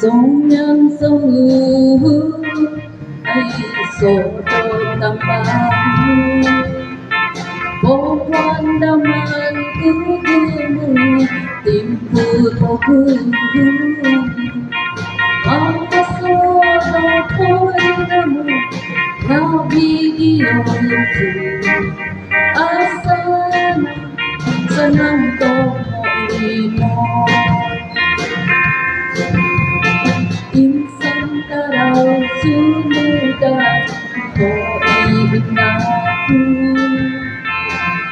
Sông nhân sông ngư ai sổ tôi tam bang bộ quan đam man cứ tìm cứ có cứ ang số đâu thôi đâu nào video asan sanang to mo insan taraw sunudan ko ihinaku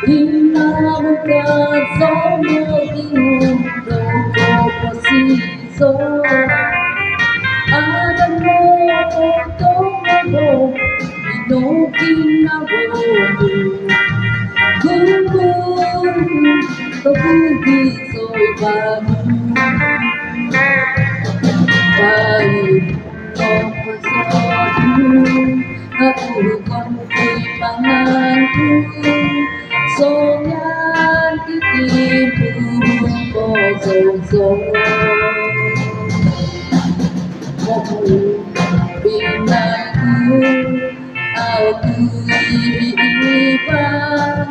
Inawagad sa maging ko posiso Alam mo ito ako Inokinawo Gulong Kabugiso'y bago Kahit ako sa ako ko'y pangalan So yan itipulong ko so Ako pinay ko Ako iiban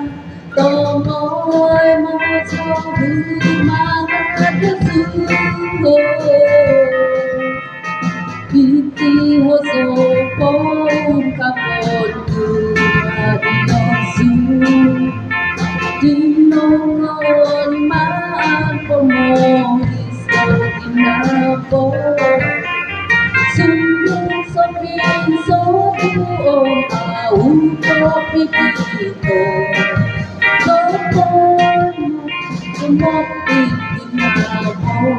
Tomoy mo sa mga kasuko Iti ho so kong kapon Adiyosu Dinongon maapo mo Isko ginako Sumbong sa pinso buong Auto pikito Kapon mo Sumopit ginako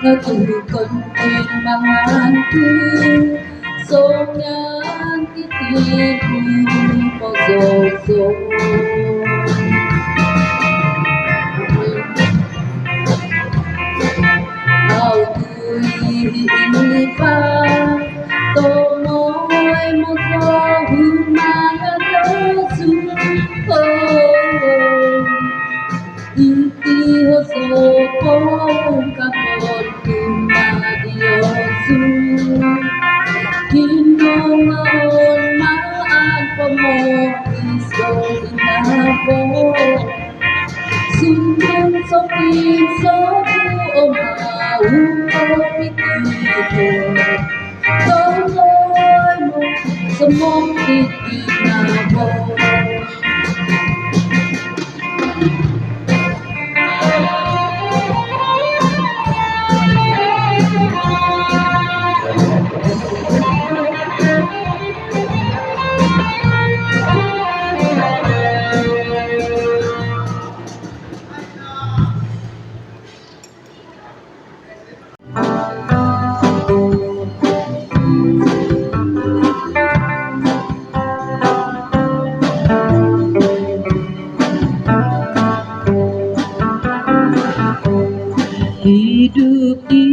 Natulukon din manganku So nyan titipu Poso-so Mau kuih pa Tomoy mo sa humangan Yosu Iti ho so kong kapon Kumadiyosu Kinongon maan pa mo Isko inako Sundong so pinso buong Auto pikito Toloy mo sa mong itinako Hidup di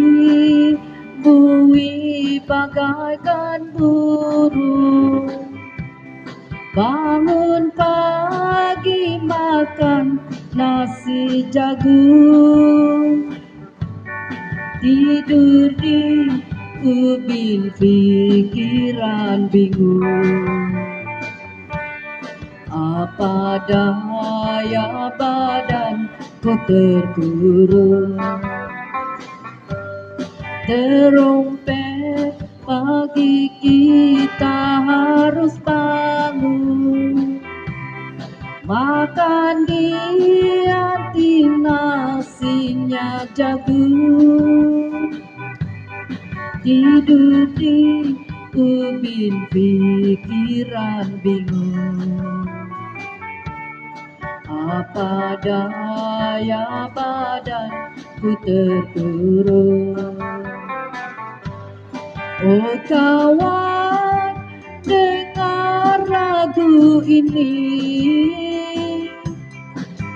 bumi bagaikan burung Bangun pagi makan nasi jagung Tidur di ubin pikiran bingung Apa daya badan kau terkurung Terompet pagi kita harus bangun Makan di hati nasinya jagung Tidur di ubin pikiran bingung apa daya badanku terkurung. Oh kawan, dengar lagu ini.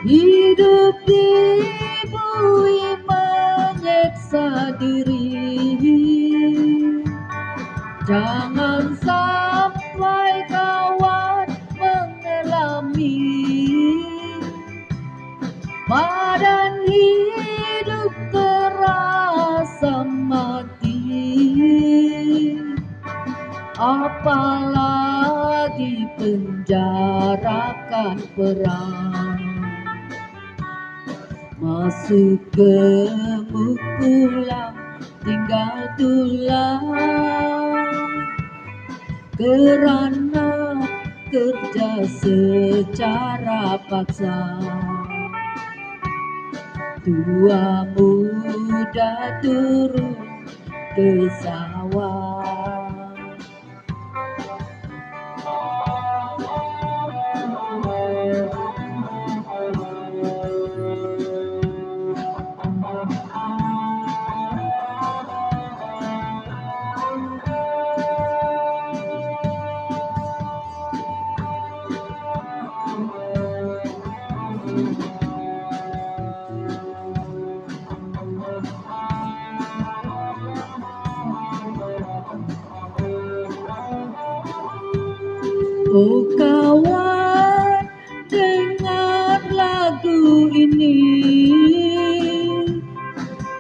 Hidup di bumi menyiksa diri. Jangan sampai kawan mengalami badan hidup terasa mati. Apalagi penjarakan perang. Masuk gemuk pulang tinggal tulang. Kerana kerja secara paksa. Tua muda turun ke sawah. Oh kawan, dengar lagu ini.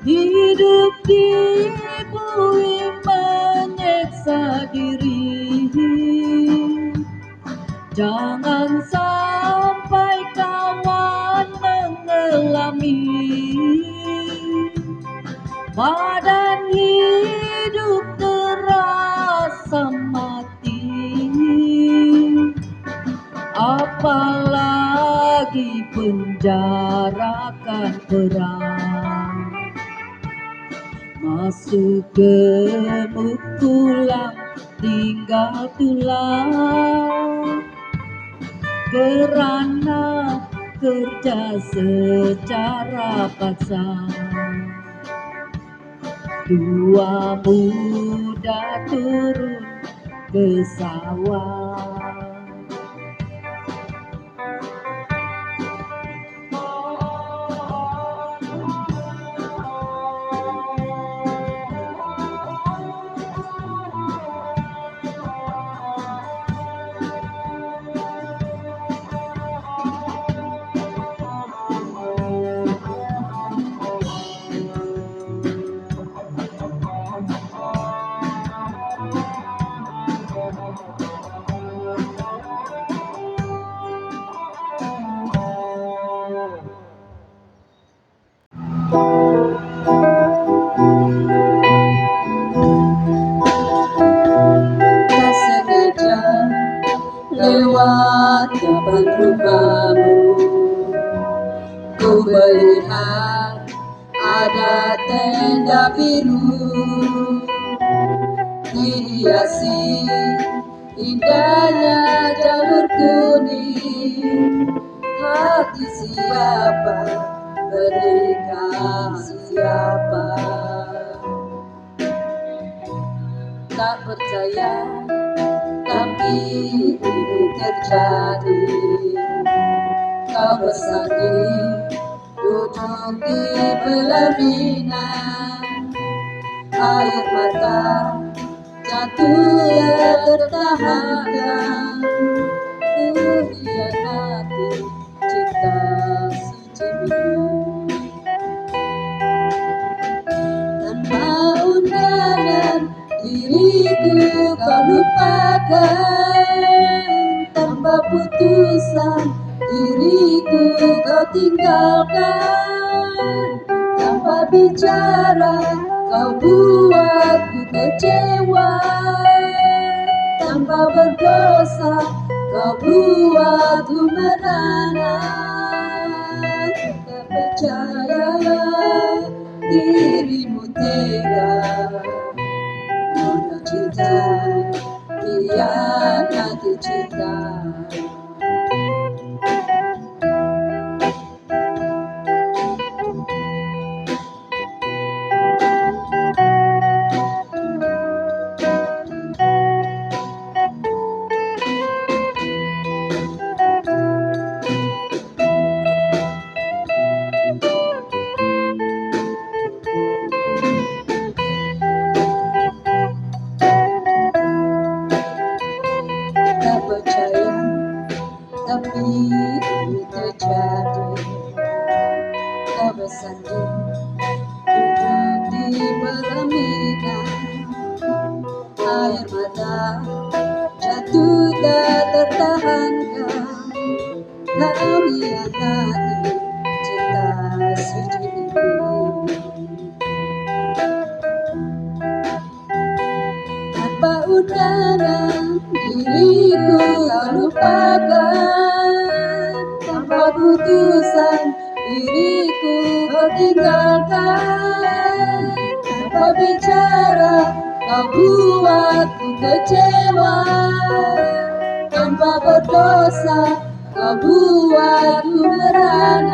Hidup di bumi menyiksa diri. Jangan sampai kawan mengalami badan hidup terasa mati. Apalagi penjarakan perang. Masuk gemuk pulang tinggal tulang. Kerana kerja secara paksa. Tua muda turun ke sawah. Tak sengaja lewat depan rumahmu, ku melihat ada tenda biru, dihiasi indahnya jalur kuning. Hati siapa menikah siapa? Tak percaya, tapi ini terjadi. Kau bersanding duduk di pelaminan, air mata jatuh tertahan. Ku hianati cinta suci ini. Tanpa undangan diriku kau lupakan, tanpa putusan diriku kau tinggalkan, tanpa bicara kau buatku kecewa, tanpa berdosa kau buatku merana. Tak percaya dirimu tega, mudah cinta hianati cinta. bersanding duduk di pelaminan. Air mata jatuh tak tertahankan, kau hianati cinta suci ini. Tanpa undangan diriku kau lupakan, tanpa putusan diriku kau tinggalkan, tanpa bicara kau buatku kecewa, tanpa berdosa kau buatku merana.